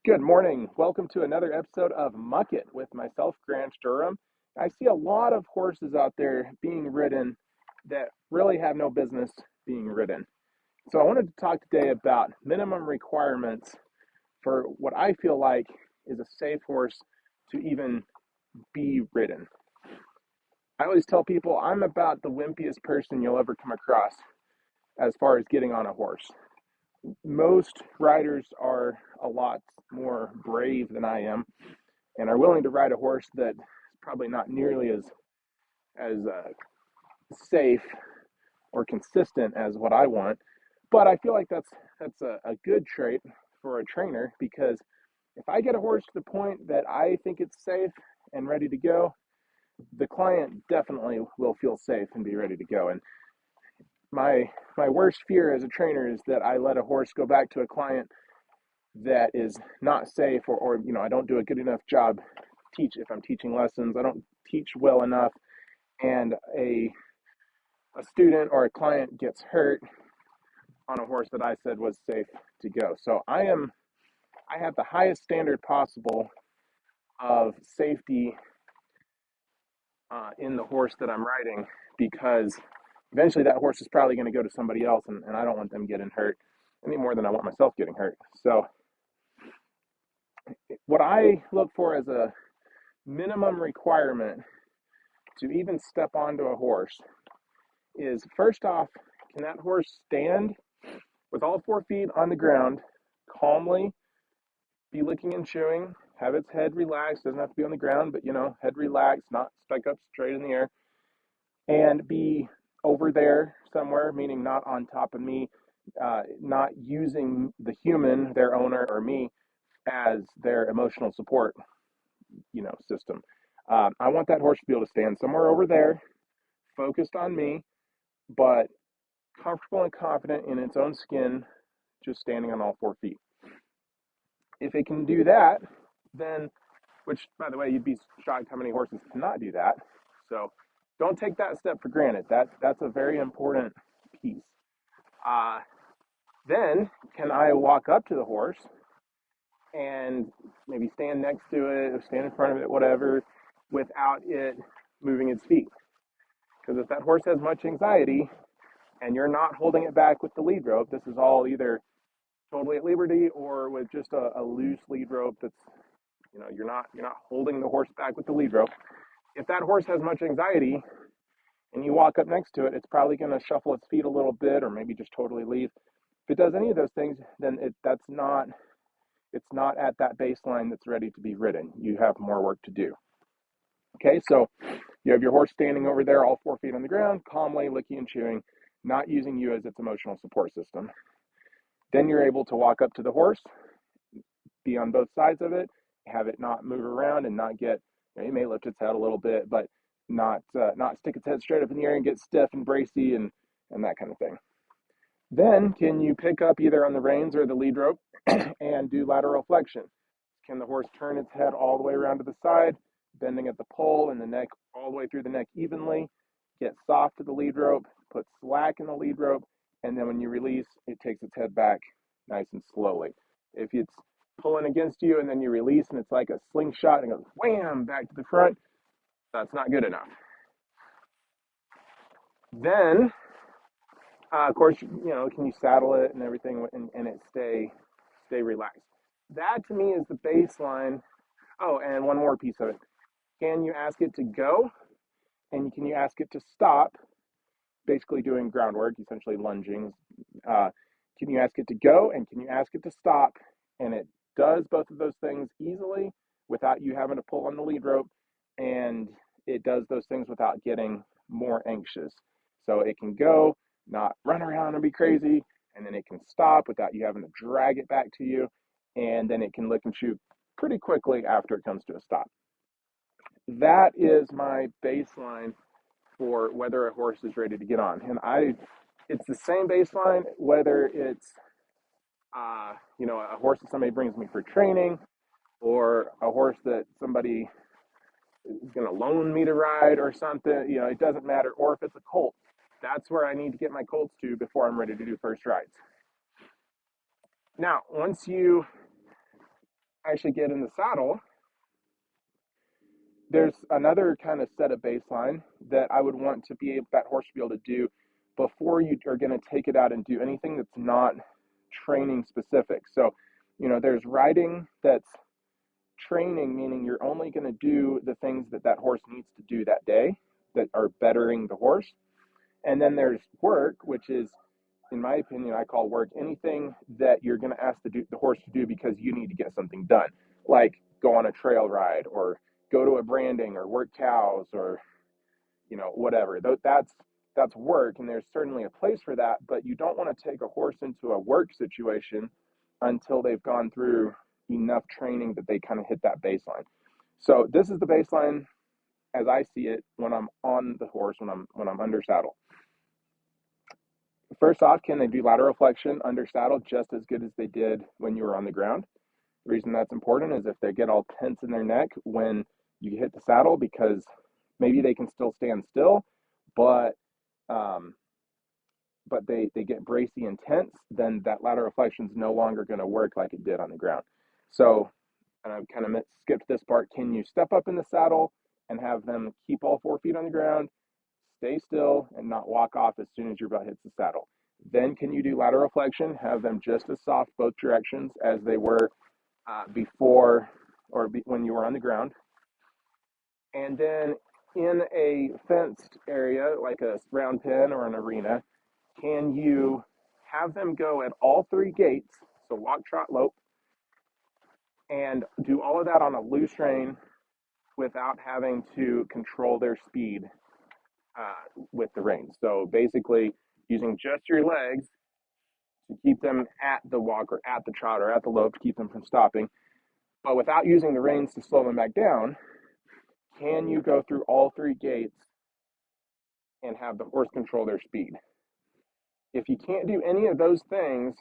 Good morning. Welcome to another episode of Muck It with myself, Grant Durham. I see a lot of horses out there being ridden that really have no business being ridden. So I wanted to talk today about minimum requirements for what I feel like is a safe horse to even be ridden. I always tell people I'm about the wimpiest person you'll ever come across as far as getting on a horse. Most riders are a lot more brave than I am and are willing to ride a horse that's probably not nearly as safe or consistent as what I want. But I feel like that's a good trait for a trainer, because if I get a horse to the point that I think it's safe and ready to go, the client definitely will feel safe and be ready to go. And my worst fear as a trainer is that I let a horse go back to a client that is not safe, or I don't do a good enough job if I'm teaching lessons. I don't teach well enough, and a student or a client gets hurt on a horse that I said was safe to go. So I have the highest standard possible of safety in the horse that I'm riding, because eventually that horse is probably going to go to somebody else, and I don't want them getting hurt any more than I want myself getting hurt. So what I look for as a minimum requirement to even step onto a horse is, first off, can that horse stand with all 4 feet on the ground, calmly, be licking and chewing, have its head relaxed, doesn't have to be on the ground, but head relaxed, not stuck up straight in the air, and be over there somewhere, meaning not on top of me, not using the human, their owner or me, as their emotional support, system. I want that horse to be able to stand somewhere over there, focused on me, but comfortable and confident in its own skin, just standing on all 4 feet. If it can do that, then, which, by the way, you'd be shocked how many horses cannot do that. So don't take that step for granted. That's a very important piece. Then can I walk up to the horse and maybe stand next to it or stand in front of it, whatever, without it moving its feet? Because if that horse has much anxiety and you're not holding it back with the lead rope, this is all either totally at liberty or with just a loose lead rope that's, you're not holding the horse back with the lead rope. If that horse has much anxiety and you walk up next to it, it's probably going to shuffle its feet a little bit, or maybe just totally leave. If it does any of those things, then it's not at that baseline that's ready to be ridden. You have more work to do. Okay, so you have your horse standing over there, all 4 feet on the ground, calmly licking and chewing, not using you as its emotional support system. Then you're able to walk up to the horse, be on both sides of it, have it not move around and not get, it may lift its head a little bit, but not stick its head straight up in the air and get stiff and bracy and that kind of thing. Then can you pick up either on the reins or the lead rope and do lateral flexion? Can the horse turn its head all the way around to the side, bending at the poll and the neck all the way through the neck evenly, get soft to the lead rope, put slack in the lead rope, and then when you release, it takes its head back nice and slowly. If it's pulling against you and then you release and it's like a slingshot and it goes wham back to the front, that's not good enough. Then, of course, can you saddle it and everything and it stay relaxed? That to me is the baseline. Oh, and one more piece of it. Can you ask it to go? And can you ask it to stop? Basically doing groundwork, essentially lunging. Can you ask it to go, and can you ask it to stop? And it does both of those things easily without you having to pull on the lead rope, and it does those things without getting more anxious. So it can go, not run around and be crazy, and then it can stop without you having to drag it back to you, and then it can lick and chew pretty quickly after it comes to a stop. That is my baseline for whether a horse is ready to get on. And it's the same baseline whether it's a horse that somebody brings me for training, or a horse that somebody is going to loan me to ride or something. It doesn't matter. Or if it's a colt, that's where I need to get my colts to before I'm ready to do first rides. Now, once you actually get in the saddle, there's another kind of set of baseline that I would want to be able, that horse to be able to do before you are going to take it out and do anything that's not training specific. So, there's riding that's training, meaning you're only going to do the things that that horse needs to do that day that are bettering the horse. And then there's work, which is, in my opinion, I call work anything that you're going to ask the horse to do because you need to get something done, like go on a trail ride or go to a branding or work cows or whatever. That's work, and there's certainly a place for that. But you don't want to take a horse into a work situation until they've gone through enough training that they kind of hit that baseline. So this is the baseline as I see it when I'm on the horse, when I'm under saddle. First off, can they do lateral flexion under saddle just as good as they did when you were on the ground? The reason that's important is if they get all tense in their neck when you hit the saddle, because maybe they can still stand still, but um, they get bracy and tense, then that lateral flexion is no longer going to work like it did on the ground. So, and I've kind of skipped this part. Can you step up in the saddle and have them keep all 4 feet on the ground, stay still, and not walk off as soon as your butt hits the saddle? Then can you do lateral flexion, have them just as soft both directions as they were before when you were on the ground. And then in a fenced area, like a round pen or an arena, can you have them go at all 3 gaits, so walk, trot, lope, and do all of that on a loose rein without having to control their speed with the reins. So basically using just your legs to keep them at the walk or at the trot or at the lope to keep them from stopping, but without using the reins to slow them back down. Can you go through all 3 gaits and have the horse control their speed? If you can't do any of those things,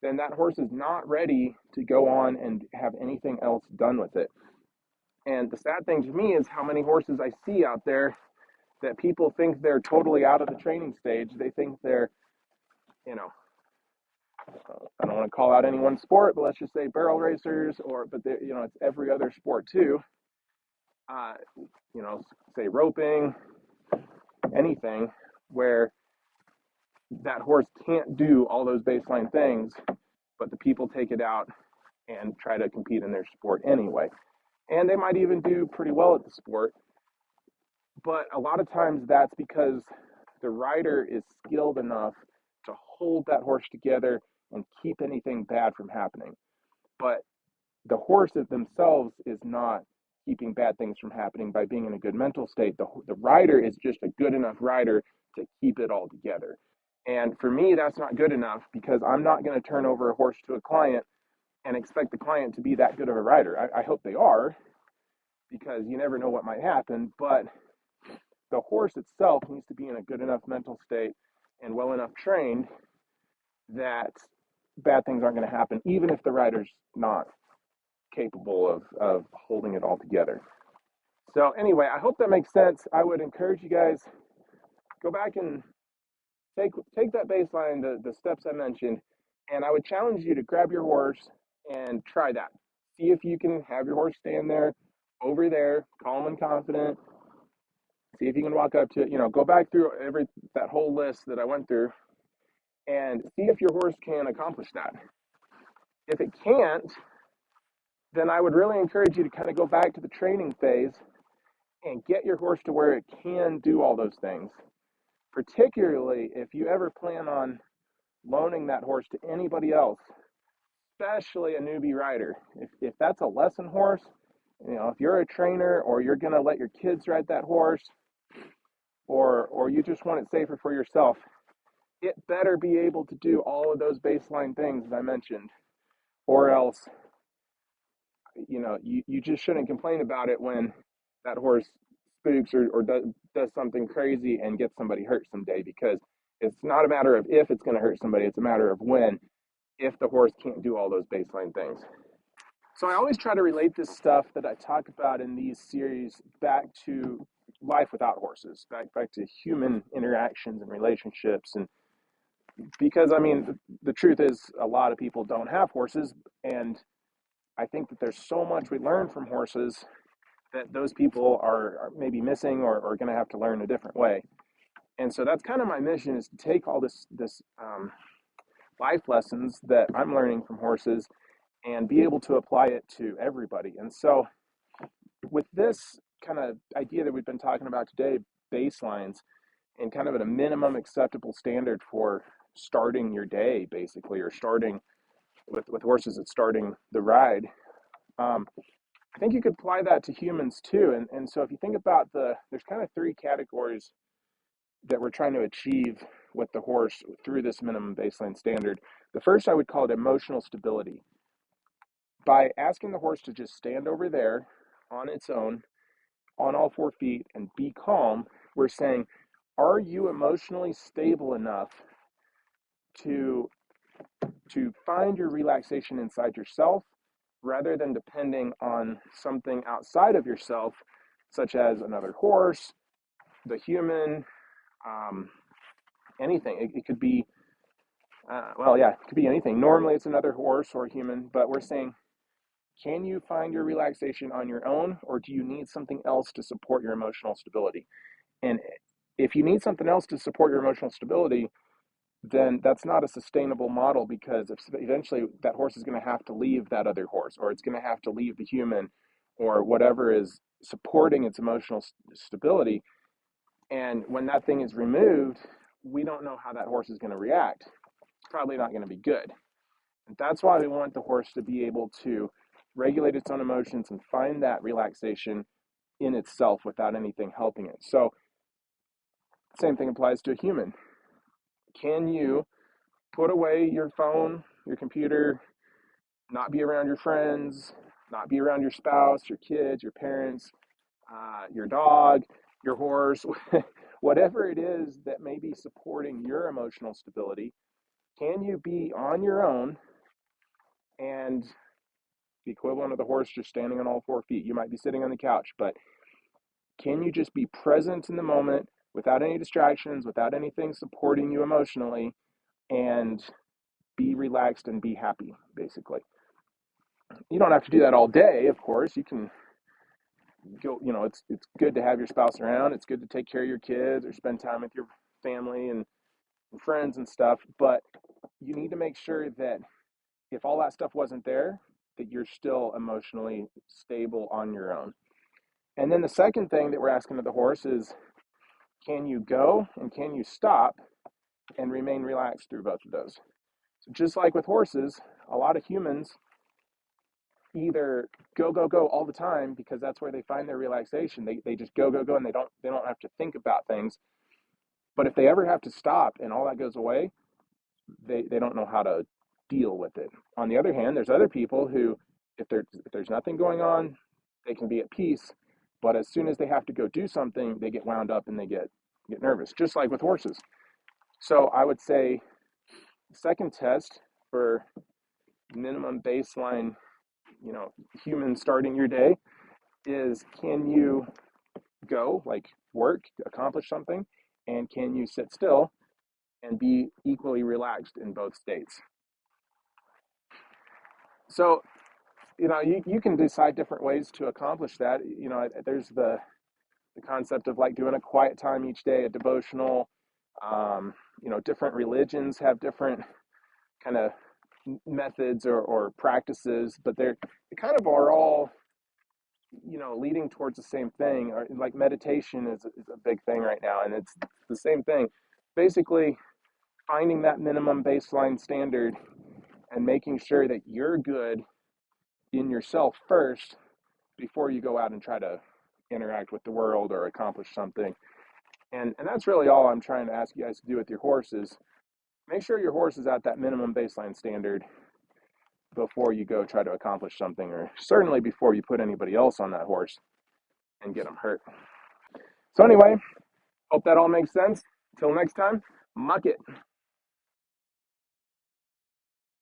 then that horse is not ready to go on and have anything else done with it. And the sad thing to me is how many horses I see out there that people think they're totally out of the training stage. They think they're, I don't want to call out any one sport, but let's just say barrel racers, but it's every other sport too. Uh, say roping, anything where that horse can't do all those baseline things, but the people take it out and try to compete in their sport anyway. And they might even do pretty well at the sport. But a lot of times that's because the rider is skilled enough to hold that horse together and keep anything bad from happening. But the horses themselves is not keeping bad things from happening by being in a good mental state. The rider is just a good enough rider to keep it all together. And for me, that's not good enough because I'm not going to turn over a horse to a client and expect the client to be that good of a rider. I hope they are, because you never know what might happen. But the horse itself needs to be in a good enough mental state and well enough trained that bad things aren't going to happen, even if the rider's not capable of holding it all together. So anyway, I hope that makes sense. I would encourage you guys, go back and take that baseline, the steps I mentioned, and I would challenge you to grab your horse and try that. See if you can have your horse stand there, over there, calm and confident. See if you can walk up to it. Go back through that whole list that I went through and see if your horse can accomplish that. If it can't, then I would really encourage you to kind of go back to the training phase and get your horse to where it can do all those things. Particularly if you ever plan on loaning that horse to anybody else, especially a newbie rider. If that's a lesson horse, if you're a trainer or you're going to let your kids ride that horse, or you just want it safer for yourself, it better be able to do all of those baseline things that I mentioned, or else you just shouldn't complain about it when that horse spooks or does something crazy and gets somebody hurt someday, because it's not a matter of if it's going to hurt somebody, it's a matter of when, if the horse can't do all those baseline things. So I always try to relate this stuff that I talk about in these series back to life without horses, back to human interactions and relationships. And because the truth is, a lot of people don't have horses, and I think that there's so much we learn from horses that those people are maybe missing or going to have to learn a different way. And so that's kind of my mission, is to take all this life lessons that I'm learning from horses and be able to apply it to everybody. And so with this kind of idea that we've been talking about today, baselines, and kind of at a minimum acceptable standard for starting your day, basically, or starting with horses, it's starting the ride. Um, I think you could apply that to humans too. And so if you think about there's kind of three categories that we're trying to achieve with the horse through this minimum baseline standard. The first, I would call it emotional stability. By asking the horse to just stand over there on its own, on all 4 feet, and be calm, we're saying, are you emotionally stable enough to find your relaxation inside yourself rather than depending on something outside of yourself, such as another horse, the human, um, anything. It could be, it could be anything. Normally it's another horse or a human, but we're saying, can you find your relaxation on your own, or do you need something else to support your emotional stability? And if you need something else to support your emotional stability, then that's not a sustainable model, because if eventually that horse is going to have to leave that other horse, or it's going to have to leave the human, or whatever is supporting its emotional stability. And when that thing is removed, we don't know how that horse is going to react. It's probably not going to be good. And that's why we want the horse to be able to regulate its own emotions and find that relaxation in itself without anything helping it. So, same thing applies to a human. Can you put away your phone, your computer, not be around your friends, not be around your spouse, your kids, your parents, your dog, your horse, whatever it is that may be supporting your emotional stability? Can you be on your own and the equivalent of the horse just standing on all 4 feet? You might be sitting on the couch, but can you just be present in the moment without any distractions, without anything supporting you emotionally, and be relaxed and be happy, basically? You don't have to do that all day, of course. You can go, it's good to have your spouse around. It's good to take care of your kids or spend time with your family and friends and stuff. But you need to make sure that if all that stuff wasn't there, that you're still emotionally stable on your own. And then the second thing that we're asking of the horse is, can you go and can you stop and remain relaxed through both of those? So just like with horses, a lot of humans either go, go, go all the time because that's where they find their relaxation. They just go, go, go, and they don't have to think about things. But if they ever have to stop and all that goes away, they don't know how to deal with it. On the other hand, there's other people who, if there's nothing going on, they can be at peace. But as soon as they have to go do something, they get wound up and they get nervous, just like with horses. So I would say the second test for minimum baseline, human starting your day is, can you go, like work, accomplish something, and can you sit still and be equally relaxed in both states? So, you can decide different ways to accomplish that. There's the concept of like doing a quiet time each day, a devotional. Different religions have different kind of methods or practices, but they kind of are all, leading towards the same thing. Or like meditation is a big thing right now, and it's the same thing. Basically, finding that minimum baseline standard and making sure that you're good in yourself first before you go out and try to interact with the world or accomplish something. And that's really all I'm trying to ask you guys to do with your horses. Make sure your horse is at that minimum baseline standard before you go try to accomplish something, or certainly before you put anybody else on that horse and get them hurt. So anyway, hope that all makes sense. Till next time, muck it.